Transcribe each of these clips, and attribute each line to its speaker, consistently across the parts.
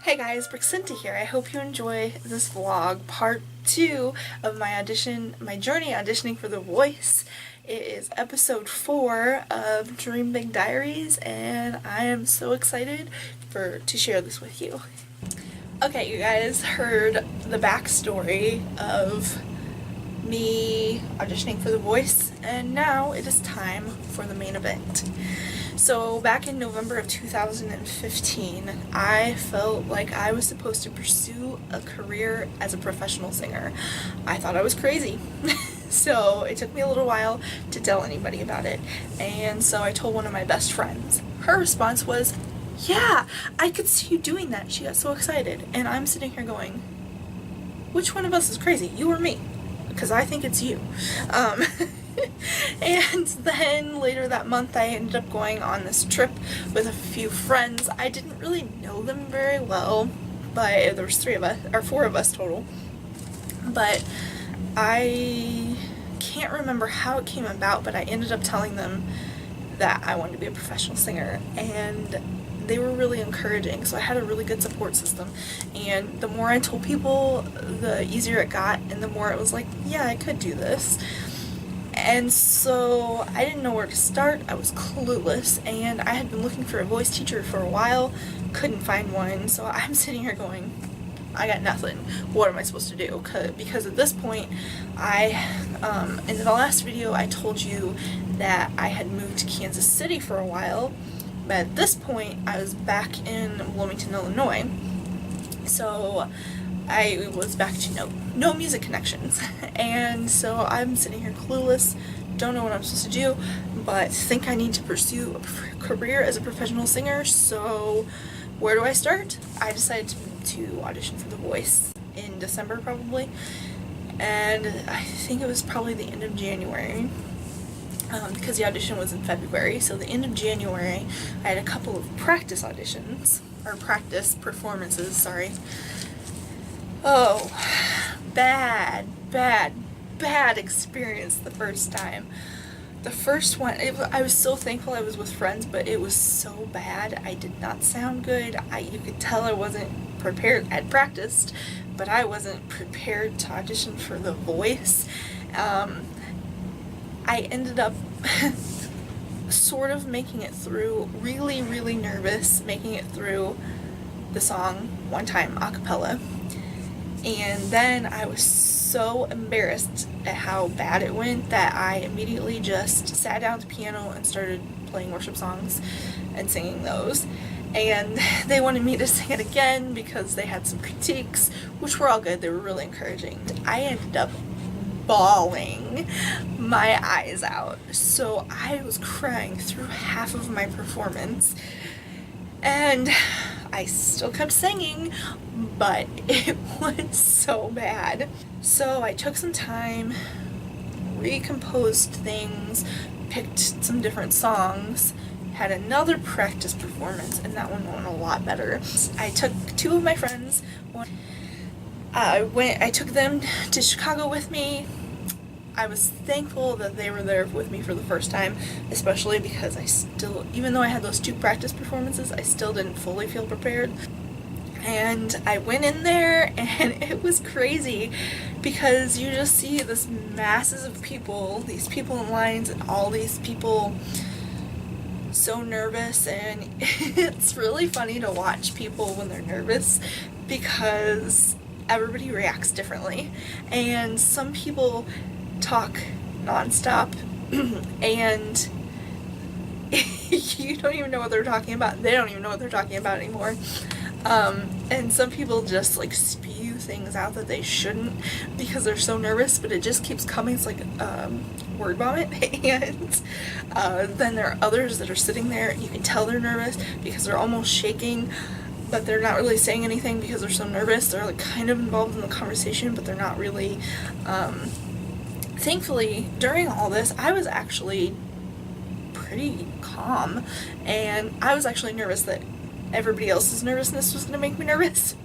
Speaker 1: Hey guys, Brixinta here. I hope you enjoy this vlog, part 2 of my Journey auditioning for The Voice. It is episode 4 of Dream Big Diaries, and I am so excited to share this with you. Okay, you guys heard the backstory of me auditioning for The Voice, and now it is time for the main event. So back in November of 2015, I felt like I was supposed to pursue a career as a professional singer. I thought I was crazy. So it took me a little while to tell anybody about it. And so I told one of my best friends. Her response was, "Yeah, I could see you doing that." She got so excited. And I'm sitting here going, which one of us is crazy, you or me? Because I think it's you. And then later that month I ended up going on this trip with a few friends. I didn't really know them very well, but there was 4 of us total. But I can't remember how it came about, but I ended up telling them that I wanted to be a professional singer, and they were really encouraging, so I had a really good support system. And the more I told people, the easier it got, and the more it was like, yeah, I could do this. And so I didn't know where to start. I was clueless, and I had been looking for a voice teacher for a while, couldn't find one, so I'm sitting here going, I got nothing. What am I supposed to do? Because at this point, in the last video I told you that I had moved to Kansas City for a while, but at this point I was back in Bloomington, Illinois. So I was back to no music connections, and so I'm sitting here clueless, don't know what I'm supposed to do, but think I need to pursue a career as a professional singer. So where do I start? I decided to audition for The Voice in December probably, and I think it was probably the end of January, because the audition was in February. So the end of January I had a couple of practice auditions, or practice performances, sorry. Oh, bad experience the first time. The first one, I was so thankful I was with friends, but it was so bad. I did not sound good. You could tell I wasn't prepared. I'd practiced, but I wasn't prepared to audition for The Voice. I ended up sort of making it through, really nervous, making it through the song one time a cappella. And then I was so embarrassed at how bad it went that I immediately just sat down at the piano and started playing worship songs and singing those. And they wanted me to sing it again because they had some critiques, which were all good. They were really encouraging. I ended up bawling my eyes out. So I was crying through half of my performance. And I still kept singing, but it was so bad. So I took some time, recomposed things, picked some different songs, had another practice performance, and that one went a lot better. I took 2 of my friends. I took them to Chicago with me. I was thankful that they were there with me for the first time, especially because even though I had those 2 practice performances, I still didn't fully feel prepared. And I went in there, and it was crazy because you just see this masses of people, these people in lines, and all these people so nervous, and it's really funny to watch people when they're nervous because everybody reacts differently. And some people talk nonstop and you don't even know what they're talking about. They don't even know what they're talking about anymore. And some people just like spew things out that they shouldn't because they're so nervous, but it just keeps coming. It's like word vomit. And then there are others that are sitting there, you can tell they're nervous because they're almost shaking, but they're not really saying anything because they're so nervous. They're like kind of involved in the conversation, but they're not really. Thankfully, during all this, I was actually pretty calm, and I was actually nervous that everybody else's nervousness was going to make me nervous.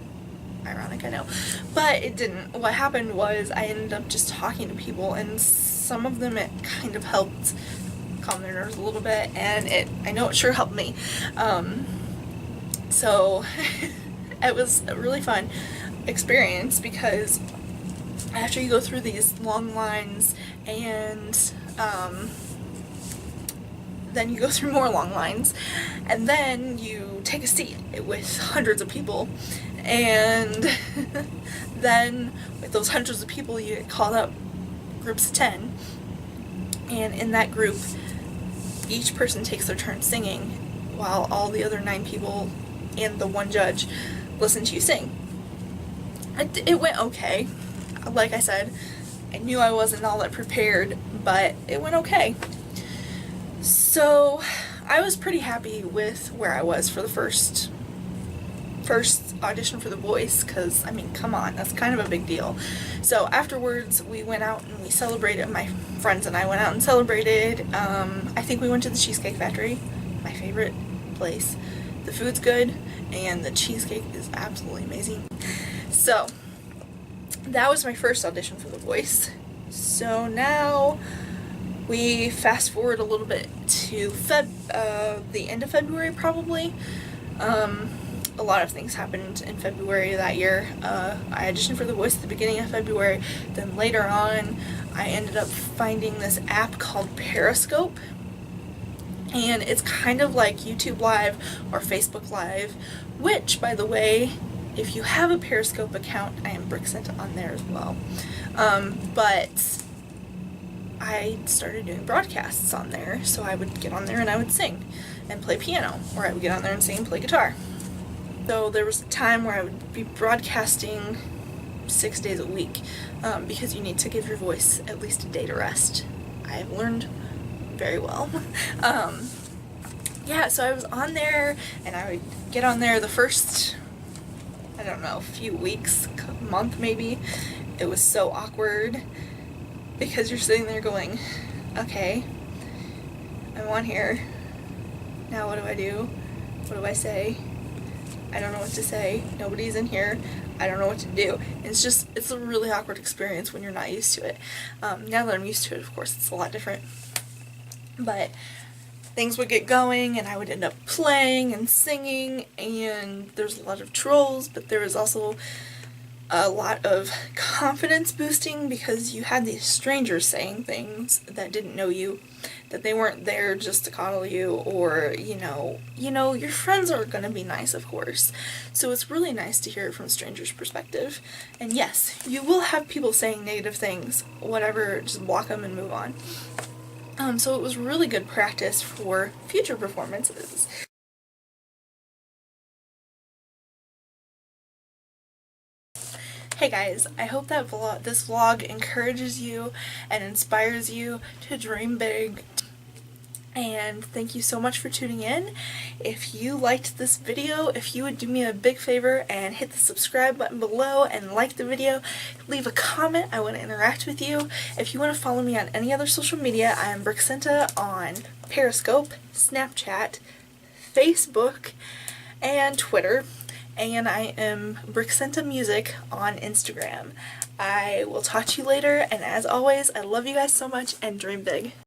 Speaker 1: Ironic, I know. But it didn't. What happened was I ended up just talking to people, and some of them it kind of helped calm their nerves a little bit, and I know it sure helped me. So it was a really fun experience because after you go through these long lines and then you go through more long lines, and then you take a seat with hundreds of people, and then with those hundreds of people you get called up groups of 10, and in that group each person takes their turn singing while all the other 9 people and the one judge listen to you sing. It went okay. Like I said, I knew I wasn't all that prepared, but it went okay. So I was pretty happy with where I was for the first audition for The Voice, because I mean, come on, that's kind of a big deal. So afterwards we went out and we celebrated. My friends and I went out and celebrated. I think we went to the Cheesecake Factory, my favorite place. The food's good and the cheesecake is absolutely amazing. So that was my first audition for The Voice. So now we fast forward a little bit to the end of February probably. A lot of things happened in February that year. I auditioned for The Voice at the beginning of February, then later on I ended up finding this app called Periscope, and it's kind of like YouTube Live or Facebook Live, which, by the way, if you have a Periscope account, I am Brixenta on there as well. But I started doing broadcasts on there, so I would get on there and I would sing and play piano, or I would get on there and sing and play guitar. So there was a time where I would be broadcasting 6 days a week, because you need to give your voice at least a day to rest. I have learned very well. Yeah, so I was on there, and I would get on there the first, I don't know, few weeks, month maybe. It was so awkward because you're sitting there going, okay, I'm on here, now what do I do? What do I say? I don't know what to say. Nobody's in here. I don't know what to do. And it's a really awkward experience when you're not used to it. Now that I'm used to it, of course, it's a lot different. But things would get going and I would end up playing and singing, and there's a lot of trolls, but there was also a lot of confidence boosting because you had these strangers saying things that didn't know you, that they weren't there just to coddle you, or you know your friends are going to be nice, of course. So it's really nice to hear it from a stranger's perspective. And yes, you will have people saying negative things, whatever, just block them and move on. So it was really good practice for future performances. Hey guys, I hope that this vlog encourages you and inspires you to dream big. And thank you so much for tuning in. If you liked this video, if you would do me a big favor and hit the subscribe button below and like the video, leave a comment. I want to interact with you. If you want to follow me on any other social media, I am Brixenta on Periscope, Snapchat, Facebook, and Twitter. And I am Brixenta Music on Instagram. I will talk to you later, and as always, I love you guys so much, and dream big.